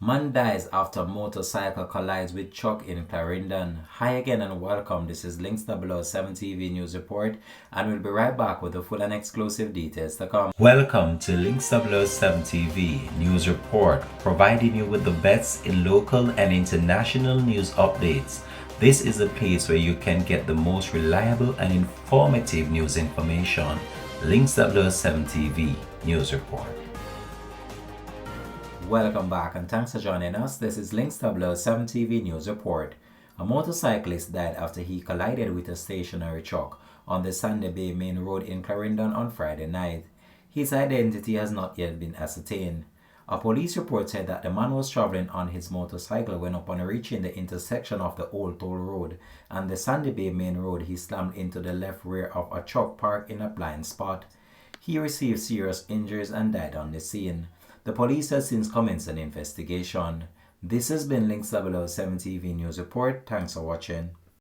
Man dies after motorcycle collides with truck in Clarendon. Hi again and welcome. This is Links 007 TV News Report, and we'll be right back with the full and exclusive details to come. Welcome to Links 007 TV News Report, providing you with the best in local and international news updates. This is a place where you can get the most reliable and informative news information. Links 007 TV News Report. Welcome back and thanks for joining us. This is Links 007 TV News Report. A motorcyclist died after he collided with a stationary truck on the Sandy Bay Main Road in Clarendon on Friday night. His identity has not yet been ascertained. A police report said that the man was traveling on his motorcycle when upon reaching the intersection of the Old Toll Road and the Sandy Bay Main Road, he slammed into the left rear of a truck parked in a blind spot. He received serious injuries and died on the scene. The police has since commenced an investigation. This has been Links 007 TV News Report. Thanks for watching.